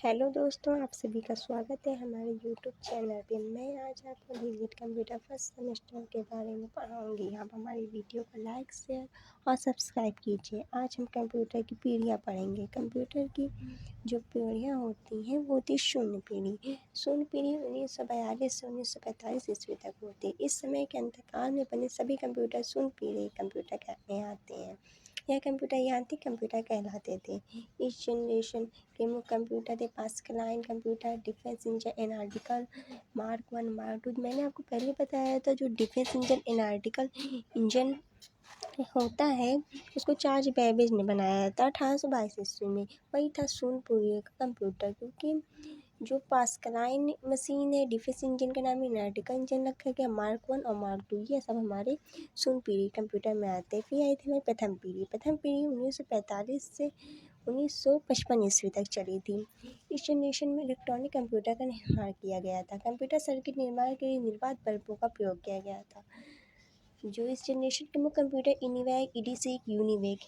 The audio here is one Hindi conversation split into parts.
हेलो दोस्तों, आप सभी का स्वागत है हमारे यूट्यूब चैनल पे। मैं आज आपको डिजिट कंप्यूटर फर्स्ट सेमेस्टर के बारे में पढ़ाऊँगी। आप हमारी वीडियो को लाइक, शेयर और सब्सक्राइब कीजिए। आज हम कंप्यूटर की पीढ़ियाँ पढ़ेंगे। कंप्यूटर की जो पीढ़ियाँ होती हैं वो होती शून्य पीढ़ी। शून्य पीढ़ी 1942 से 1945 ईस्वी तक होती है। इस समय के अंतकाल में बने सभी कंप्यूटर शून्य पीढ़ी कंप्यूटर कहने आते हैं। यह कंप्यूटर यांत्रिक कंप्यूटर कहलाते थे। इस जनरेशन के मुख्य कंप्यूटर थे Pascaline computer, defence engine, analytical, mark 1, mark 2। मैंने आपको पहले बताया था जो डिफेंस इंजन, एनालिटिकल इंजन होता है उसको चार्ल्स बेबेज ने बनाया था 1822 ईस्वी में। वही था शून्य पीढ़ी का कंप्यूटर, क्योंकि जो पास्कलाइन मशीन है, डिफेंस इंजन का नाम एनालिटिकल इंजन रखा गया, मार्क 1 और मार्क 2 ये सब हमारे शून्य पीढ़ी कंप्यूटर में आते हैं। फिर आई थी हमारी प्रथम पीढ़ी। प्रथम पीढ़ी 1945 से 1955 ईस्वी तक चली थी। इस जनरेशन में इलेक्ट्रॉनिक कंप्यूटर का निर्माण किया गया था। कंप्यूटर सर्किट निर्माण के लिए निर्वात बल्बों का प्रयोग किया गया था। जो इस जनरेशन के मुख्य कंप्यूटर इनिवैक, इडीसीक, यूनिवैक,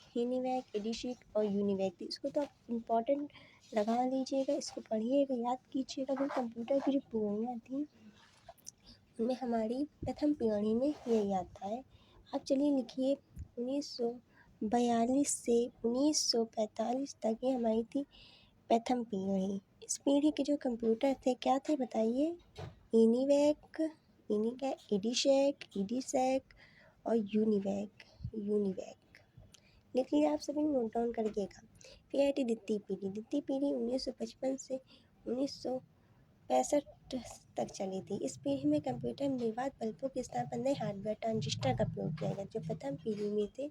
इडीसीक और यूनिवैक थी। इसको तो आप इम्पोर्टेंट लगा लीजिएगा, इसको पढ़िएगा, याद कीजिएगा। वो कंप्यूटर की जो पीढ़ियाँ थी उनमें हमारी प्रथम पीढ़ी में यही आता है। अब चलिए लिखिए 1942 से 1945 तक ये हमारी थी प्रथम पीढ़ी। इस पीढ़ी के जो कंप्यूटर थे क्या थे बताइए? इनिवैक, इडीसैक और यूनिवैक लिख लिया आप सभी, नोट डाउन करिएगा। फिर आई थी द्वितीय पीढ़ी। द्वितीय पीढ़ी 1955 से 1965 तक चली थी। इस पीढ़ी में कंप्यूटर में निर्वात बल्बों की स्थापना नए हार्डवेयर ट्रांजिस्टर का प्रयोग किया गया। जो प्रथम पीढ़ी में थे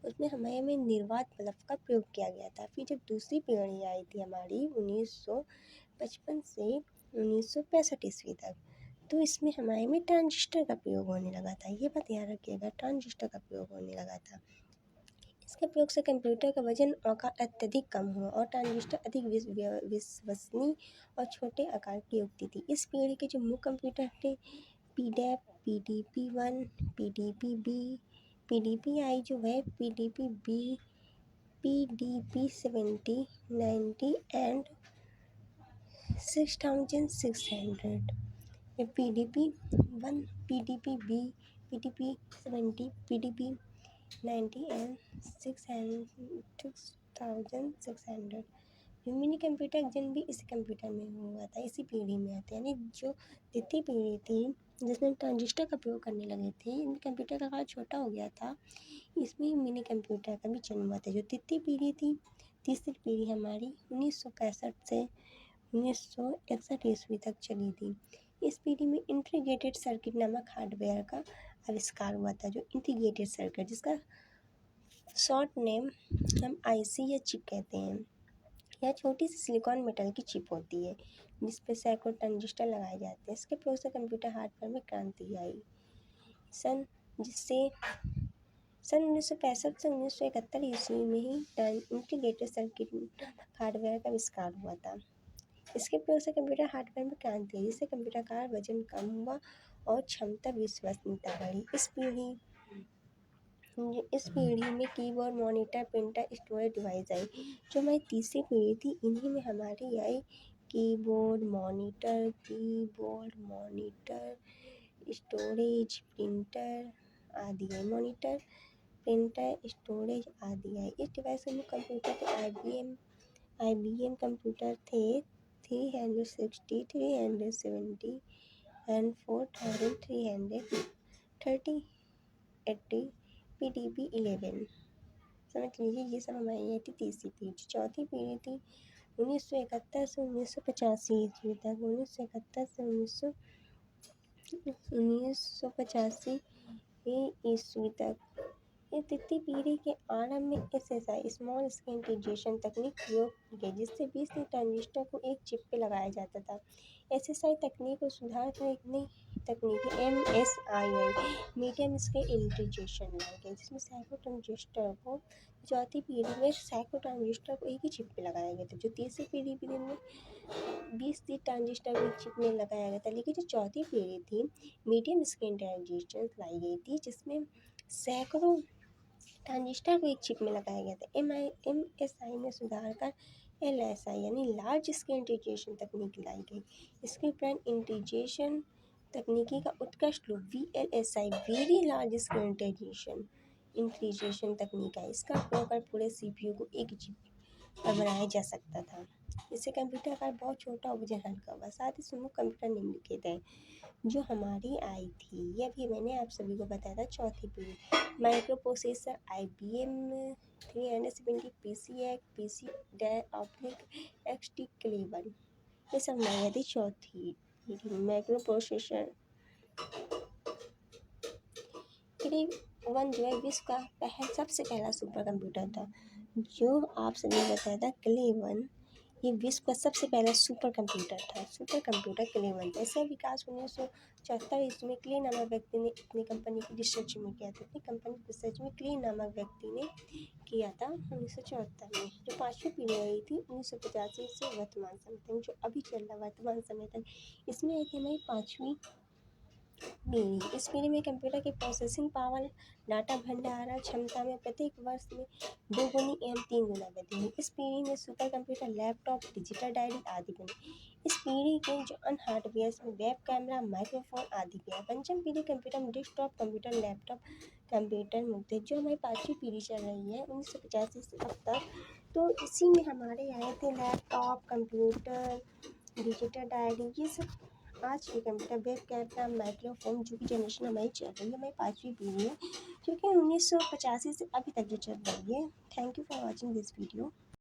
उसमें हमें निर्वात बल्ब का प्रयोग किया गया था। फिर जब दूसरी पीढ़ी आई थी हमारी 1955 से 1965 ईस्वी तक, तो इसमें हमारे में ट्रांजिस्टर का प्रयोग होने लगा था। ये बात याद रखिएगा, ट्रांजिस्टर का प्रयोग होने लगा था। इसके प्रयोग से कंप्यूटर का वजन और आकार अत्यधिक कम हुआ और ट्रांजिस्टर अधिक विश्वसनीय और छोटे आकार की युक्ति थी। इस पीढ़ी के जो मुख्य कंप्यूटर थे पीडैप, PDP-1, PDP-B, PDP-I जो है PDP-B, PDP-70, 90 एंड 6600। ये PDP-1, PDP-B, PDP-70, PDP-90 and 6600। जो मिनी कंप्यूटर जन्म भी इसी कंप्यूटर में हुआ था, इसी पीढ़ी में आते हैं। यानी जो द्वितीय पीढ़ी थी जिसमें ट्रांजिस्टर का प्रयोग करने लगे थे, इन कंप्यूटर का आकार छोटा हो गया था, इसमें मिनी कंप्यूटर का भी जन्म हुआ था। जो तृतीय पीढ़ी थी, तीसरी पीढ़ी हमारी 1965 से 1961 ईस्वी तक चली थी। इस पीढ़ी में इंटीग्रेटेड सर्किट नामक हार्डवेयर का आविष्कार हुआ था। जो इंटीग्रेटेड सर्किट जिसका शॉर्ट नेम हम आईसी या चिप कहते हैं। यह छोटी सी सिलिकॉन मेटल की चिप होती है जिस पर सैकड़ों ट्रांजिस्टर लगाए जाते हैं। इसके प्रयोग से कंप्यूटर हार्डवेयर में क्रांति आई। सन 1965 से 1971 ईस्वी में ही इंटीग्रेटेड सर्किट हार्डवेयर का आविष्कार हुआ था। इसके प्रयोग से कंप्यूटर हार्डवेयर में क्रांति आई, जिससे कंप्यूटर का वजन कम हुआ और क्षमता विश्वसनीयता बढ़ी। इस पीढ़ी में keyboard, monitor, printer, storage device आई। जो हमारी तीसरी पीढ़ी थी इन्हीं में हमारी आई कीबोर्ड, मॉनिटर, स्टोरेज, प्रिंटर आदि आई। मॉनिटर, प्रिंटर, स्टोरेज आदि आई। इस डिवाइस में कंप्यूटर थे IBM कंप्यूटर थे 360, 370 एंड 4330, 80, PDP-11। समझ लीजिए, ये सब हमारी ये थी तीसरी पीढ़ी। चौथी पीढ़ी थी 1971 से 1985 ईस्वी तक। 1971 से 1985 ईस्वी तक। ये तृतीय पीढ़ी के आरंभ में SSI स्मॉल स्केल इंटीग्रेशन तकनीक प्रयोग की गई, जिससे 20 ट्रांजिस्टर को एक चिप पे लगाया जाता था। SSI तकनीक को सुधार कर एक नई तकनीक MSII मीडियम स्केल इंटीग्रेशन लाई गई, जिसमें सैकड़ों ट्रांजिस्टर को चौथी पीढ़ी में सैकड़ों ट्रांजिस्टर को एक ही चिप पे लगाया गया था। जो तीसरी पीढ़ी में 20-30 ट्रांजिस्टर को एक चिप में लगाया गया था। लेकिन जो चौथी पीढ़ी थी मीडियम स्केल ट्रांजिस्टर लाई गई थी, जिसमें सैकड़ों ट्रांजिस्टर को एक चिप में लगाया गया था। MSI में सुधार कर LSI यानी लार्ज स्केल इंटीग्रेशन तकनीक लाई गई। इसके उपरांत इंटीग्रेशन तकनीकी का उत्कृष्ट रूप VLSI very large scale integration तकनीक है। इसका उपयोग कर पूरे CPU को एक GB पर बनाया जा सकता था। इससे कंप्यूटर आकार बहुत छोटा और वजन हल्का हुआ। साथ ही स्मूथ कंप्यूटर निम्नलिखित है जो हमारी आई थी। ये भी मैंने आप सभी को बताया था चौथी पीढ़ी। Micro processor IBM 370 PC XT Cleveland, ये सब हमारी थी चौथी पीढ़ी। माइक्रो प्रोसेसर क्लेवन जो है विश्व का सबसे पहला सुपर कंप्यूटर था। जो आप सभी बताया था क्लेवन, ये विश्व का सबसे पहला सुपर कंप्यूटर था। सुपर कंप्यूटर क्लेवन था। इसका विकास 1974 ईस्वी में क्ले नामक व्यक्ति ने अपनी कंपनी की रिसर्च में किया था। अपनी कंपनी की रिसर्च में क्ले नामक व्यक्ति ने किया था 1974 में। जो पाँचवीं पीढ़ी आई थी 1985 से वर्तमान समय तक, जो अभी चल रहा वर्तमान समय तक, इसमें आई थी हमारी पाँचवीं पीढ़ी। इस पीढ़ी में कंप्यूटर की प्रोसेसिंग पावर, डाटा भंडारण क्षमता में प्रत्येक वर्ष में 2 गुनी एवं 3 गुना वृद्धि हुई। इस पीढ़ी में super computer, laptop, digital diary आदि बने। इस पीढ़ी के जो अन्य हार्डवेयर में वेब कैमरा, माइक्रोफोन आदि भी है। पंचम पीढ़ी कंप्यूटर में डेस्कटॉप कंप्यूटर, लैपटॉप कंप्यूटर मुक्त है। जो हमारी पाँचवीं पीढ़ी चल रही है 1985 से अब तक, तो इसी में हमारे आए थे लैपटॉप, कंप्यूटर, डिजिटल डायरी, ये सब आज के कंप्यूटर, वेब कैमरा, माइक्रोफोन, जो कि जनरेशन हमारी चल रही है, हमारी पाँचवीं पीढ़ी है, जो कि 1985 से अभी तक जो चल रही है। Thank you for watching this video.